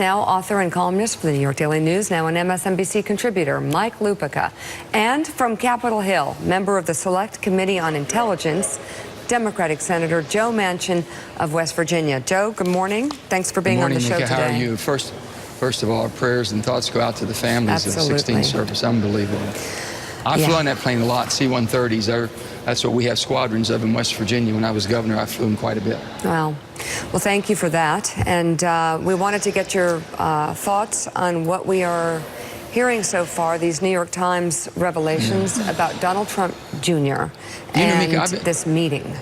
Now author and columnist for the New York Daily News, now an MSNBC contributor, Mike Lupica. And from Capitol Hill, member of the Select Committee on Intelligence, Democratic Senator Joe Manchin of West Virginia. Joe, good morning. Thanks for being on the show Mika, today. How are you? First of all, our prayers and thoughts go out to the families of the 16th service. Unbelievable. I flew on that plane a lot, C-130s. That's what we have squadrons of in West Virginia. When I was governor, I flew them quite a bit. Well, thank you for that. And we wanted to get your thoughts on what we are hearing so far, these New York Times revelations about Donald Trump Jr. and Mika, this meeting.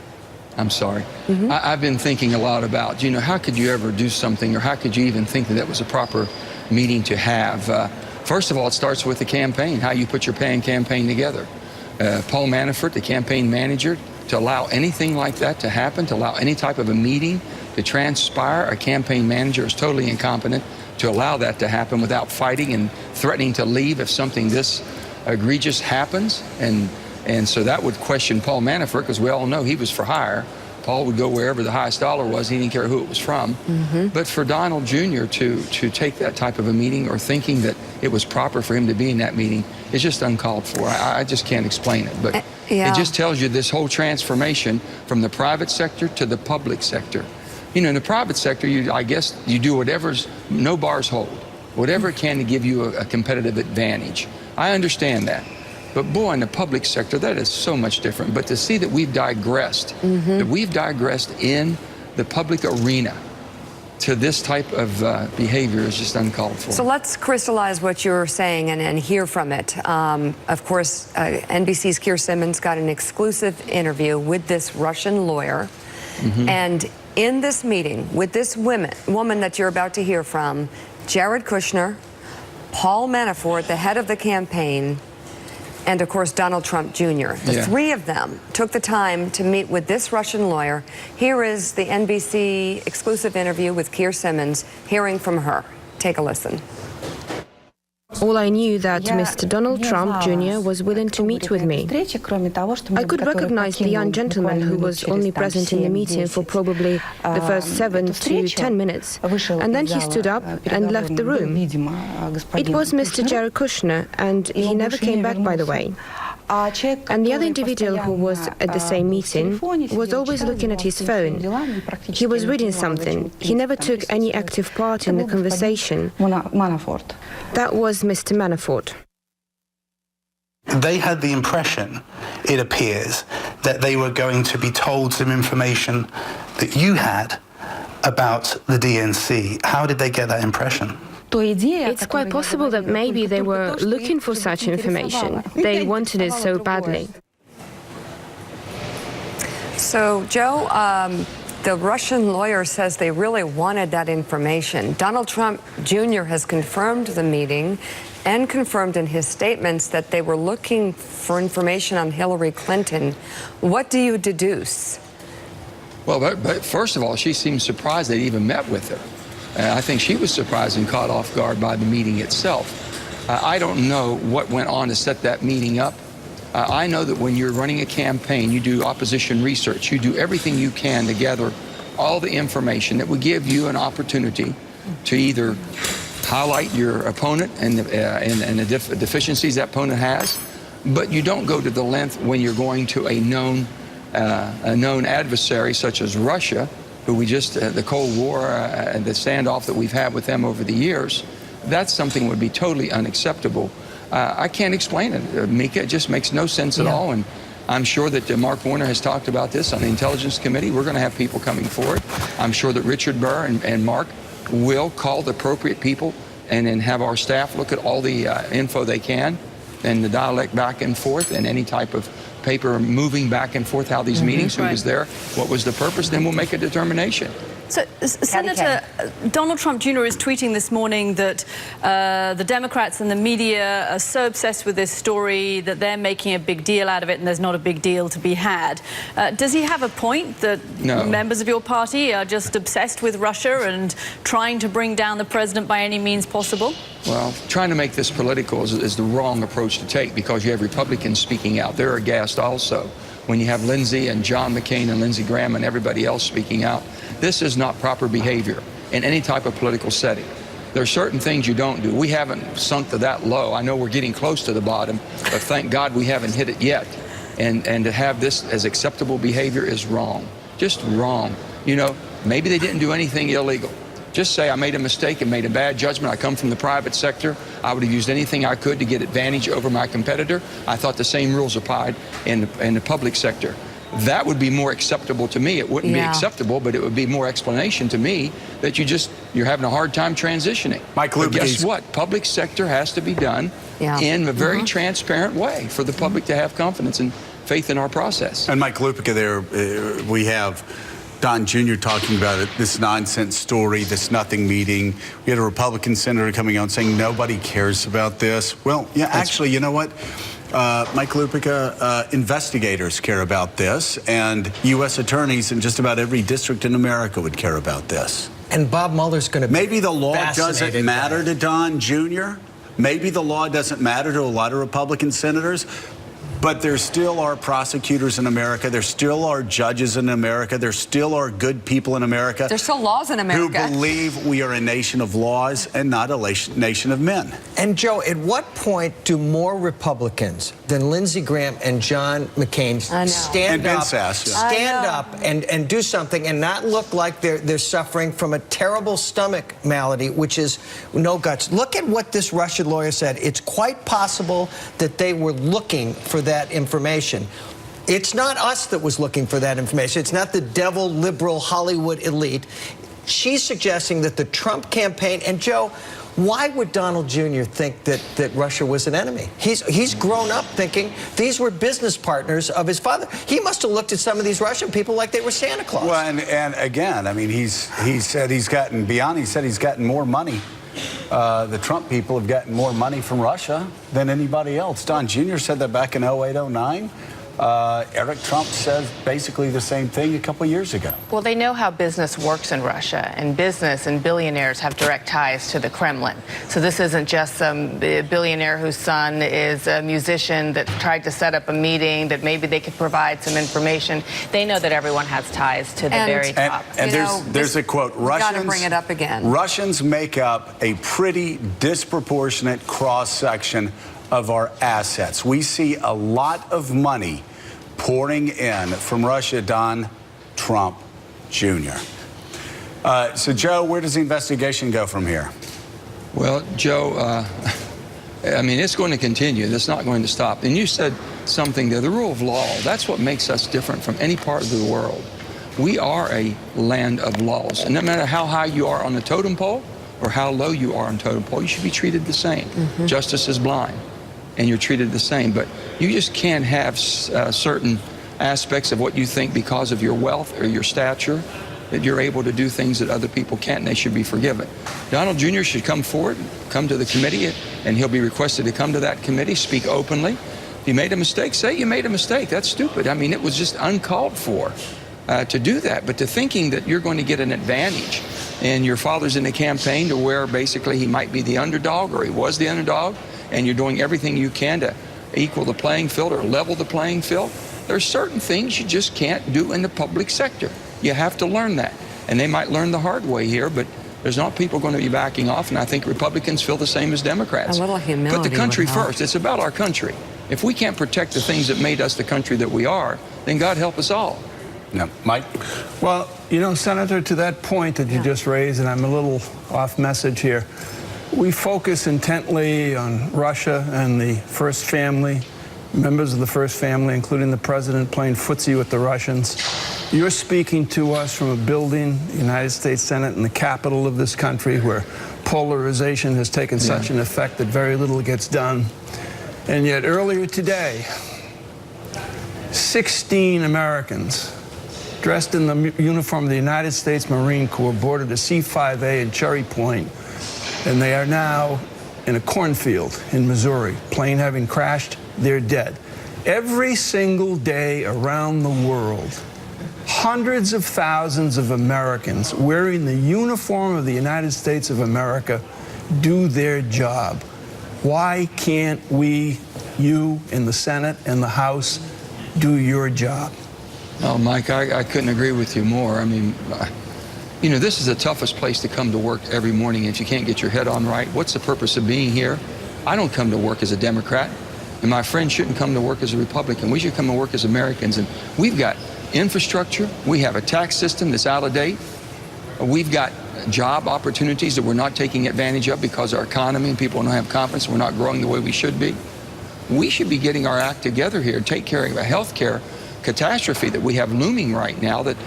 I'm sorry. I've been thinking a lot about, how could you ever do something, or how could you even think that that was a proper meeting to have? First of all, it starts with the campaign, how you put your campaign together. Paul Manafort, the campaign manager, to allow anything like that to happen, to allow any type of a meeting to transpire, a campaign manager is totally incompetent to allow that to happen without fighting and threatening to leave if something this egregious happens. And so that would question Paul Manafort, because we all know he was for hire. Paul would go wherever the highest dollar was. He didn't care who it was from. But for Donald Jr. to take that type of a meeting, or thinking that it was proper for him to be in that meeting, is just uncalled for. I just can't explain it. But it just tells you this whole transformation from the private sector to the public sector. In the private sector, I guess you do whatever's, no bars hold, whatever it can to give you a competitive advantage. I understand that. But boy, in the public sector, that is so much different. But to see that we've digressed, that we've digressed in the public arena to this type of behavior is just uncalled for. So let's crystallize what you're saying and hear from it. Of course, NBC's Keir Simmons got an exclusive interview with this Russian lawyer. And in this meeting with this woman that you're about to hear from, Jared Kushner, Paul Manafort, the head of the campaign, and of course Donald Trump Jr. The three of them took the time to meet with this Russian lawyer. Here is the NBC exclusive interview with Keir Simmons, hearing from her. Take a listen. All I knew that Mr. Donald Trump Jr. was willing to meet with me. I could recognize the young gentleman who was only present in the meeting for probably the first 7 to 10 minutes, and then he stood up and left the room. It was Mr. Jared Kushner, and he never came back, by the way. And the other individual who was at the same meeting was always looking at his phone. He was reading something. He never took any active part in the conversation. That was Mr. Manafort. They had the impression, it appears, that they were going to be told some information that you had about the DNC. How did they get that impression? It's quite possible that maybe they were looking for such information. They wanted it so badly. So, Joe, the Russian lawyer says they really wanted that information. Donald Trump Jr. has confirmed the meeting and confirmed in his statements that they were looking for information on Hillary Clinton. What do you deduce? Well, but first of all, she seems surprised they even met with her. I think she was surprised and caught off guard by the meeting itself. I don't know what went on to set that meeting up. I know that when you're running a campaign, you do opposition research. You do everything you can to gather all the information that would give you an opportunity to either highlight your opponent and the deficiencies that opponent has, but you don't go to the length when you're going to a known adversary such as Russia, who we just, the Cold War and the standoff that we've had with them over the years. That's something that would be totally unacceptable. I can't explain it, Mika. It just makes no sense at all. And I'm sure that Mark Warner has talked about this on the Intelligence Committee. We're going to have people coming forward. I'm sure that Richard Burr and Mark will call the appropriate people and then have our staff look at all the info they can, and the dialect back and forth, and any type of paper moving back and forth, how these meetings, who was there, what was the purpose, then we'll make a determination. So, Senator, Donald Trump Jr. is tweeting this morning that the Democrats and the media are so obsessed with this story that they're making a big deal out of it, and there's not a big deal to be had. Does he have a point that members of your party are just obsessed with Russia and trying to bring down the president by any means possible? Well, trying to make this political is the wrong approach to take, because you have Republicans speaking out. They're aghast also. When you have Lindsey and John McCain and Lindsey Graham and everybody else speaking out, this is not proper behavior in any type of political setting. There are certain things you don't do. We haven't sunk to that low. I know we're getting close to the bottom, but thank God we haven't hit it yet. And to have this as acceptable behavior is wrong. Just wrong. You know, maybe they didn't do anything illegal. Just say I made a mistake and made a bad judgment. I come from the private sector. I would have used anything I could to get advantage over my competitor. I thought the same rules applied in the public sector. That would be more acceptable to me. It wouldn't be acceptable, but it would be more explanation to me that you're having a hard time transitioning. Mike But Lupica, guess what? Public sector has to be done in a very transparent way for the public to have confidence and faith in our process. And Mike Lupica, there we have Don Jr. talking about it, this nonsense story, this nothing meeting. We had a Republican senator coming out saying nobody cares about this. Well, yeah, actually, you know what? Mike Lupica, investigators care about this, and U.S. attorneys in just about every district in America would care about this. And Bob Mueller's going to be Maybe the law doesn't fascinated matter to Don Jr. Maybe the law doesn't matter to a lot of Republican senators. But there still are prosecutors in America. There still are judges in America. There still are good people in America. There's still laws in America. Who believe we are a nation of laws and not a nation of men. And Joe, at what point do more Republicans than Lindsey Graham and John McCain stand up and do something and not look like they're suffering from a terrible stomach malady, which is no guts? Look at what this Russian lawyer said. It's quite possible that they were looking for that information. It's not us that was looking for that information. It's not the devil liberal Hollywood elite. She's suggesting that the Trump campaign, and Joe, why would Donald Jr. think that Russia was an enemy? He's grown up thinking these were business partners of his father. He must have looked at some of these Russian people like they were Santa Claus. Well, and again, I mean, he said he's gotten more money. The Trump people have gotten more money from Russia than anybody else. Don Jr. said that back in 08, 09. Eric Trump said basically the same thing a couple years ago. Well, they know how business works in Russia, and business and billionaires have direct ties to the Kremlin. So this isn't just some billionaire whose son is a musician that tried to set up a meeting that maybe they could provide some information. They know that everyone has ties to the very top. And there's a quote, Got to bring it up again. Russians make up a pretty disproportionate cross-section of our assets. We see a lot of money pouring in from Russia, Don Trump Jr. So, Joe, where does the investigation go from here? Well, Joe, I mean, it's going to continue. It's not going to stop. And you said something there, the rule of law. That's what makes us different from any part of the world. We are a land of laws. And no matter how high you are on the totem pole or how low you are on the totem pole, you should be treated the same. Justice is blind, and you're treated the same. But you just can't have certain aspects of what you think because of your wealth or your stature, that you're able to do things that other people can't, and they should be forgiven. Donald Jr. should come forward, come to the committee, and he'll be requested to come to that committee, speak openly. If you made a mistake, say you made a mistake. That's stupid. I mean, it was just uncalled for to do that. But to thinking that you're going to get an advantage and your father's in the campaign to where basically he might be the underdog or he was the underdog, and you're doing everything you can to equal the playing field or level the playing field, there's certain things you just can't do in the public sector. You have to learn that. And they might learn the hard way here, but there's not people going to be backing off, and I think Republicans feel the same as Democrats. A little humility. Put the country would help. first. It's about our country. If we can't protect the things that made us the country that we are, then God help us all. No, Mike? Well, you know, Senator, to that point that you just raised, and I'm a little off message here, we focus intently on Russia and the First Family, members of the First Family, including the president, playing footsie with the Russians. You're speaking to us from a building, the United States Senate, in the capital of this country, where polarization has taken such an effect that very little gets done. And yet earlier today, 16 Americans dressed in the uniform of the United States Marine Corps boarded a C-5A in Cherry Point, and they are now in a cornfield in Missouri. Plane having crashed, they're dead. Every single day around the world, hundreds of thousands of Americans wearing the uniform of the United States of America do their job. Why can't we, you in the Senate and the House, do your job? Oh, Mike, I couldn't agree with you more. I mean, You know, this is the toughest place to come to work every morning if you can't get your head on right. What's the purpose of being here? I don't come to work as a Democrat, and my friends shouldn't come to work as a Republican. We should come to work as Americans, and we've got infrastructure. We have a tax system that's out of date. We've got job opportunities that we're not taking advantage of because our economy and people don't have confidence. We're not growing the way we should be. We should be getting our act together here and take care of a health care catastrophe that we have looming right now that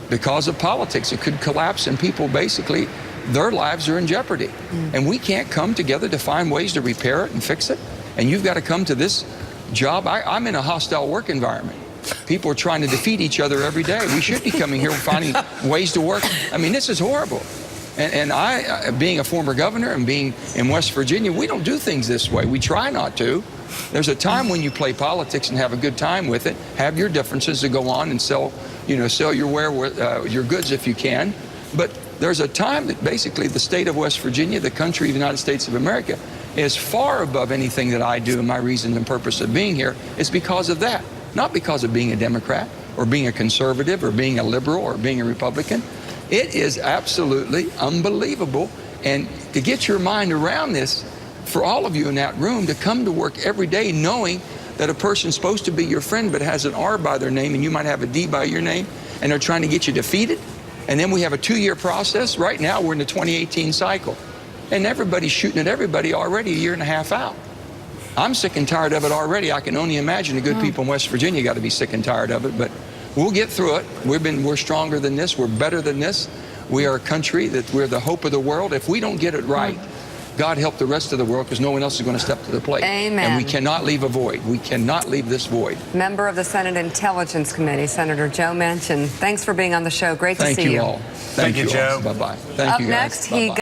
because of politics, it could collapse and people basically, their lives are in jeopardy. And we can't come together to find ways to repair it and fix it. And you've got to come to this job. I'm in a hostile work environment. People are trying to defeat each other every day. We should be coming here and finding ways to work. I mean, this is horrible. And I, being a former governor and being in West Virginia, we don't do things this way. We try not to. There's a time when you play politics and have a good time with it, have your differences to go on and sell your goods if you can. But there's a time that basically the state of West Virginia, the country of the United States of America, is far above anything that I do and my reason and purpose of being here. It's because of that, not because of being a Democrat or being a conservative or being a liberal or being a Republican. It is absolutely unbelievable. And to get your mind around this, for all of you in that room to come to work every day knowing that a person's supposed to be your friend but has an R by their name and you might have a D by your name, and they're trying to get you defeated. And then we have a 2-year process. Right now we're in the 2018 cycle. And everybody's shooting at everybody already a year and a half out. I'm sick and tired of it already. I can only imagine the good people in West Virginia got to be sick and tired of it, but we'll get through it. We're stronger than this. We're better than this. We are a country that we're the hope of the world. If we don't get it right, God help the rest of the world, because no one else is going to step to the plate. Amen. And we cannot leave a void. We cannot leave this void. Member of the Senate Intelligence Committee, Senator Joe Manchin. Thanks for being on the show. Great to see you. Thank you all. Thank you, Joe. Bye-bye. Thank you, guys. Up next, he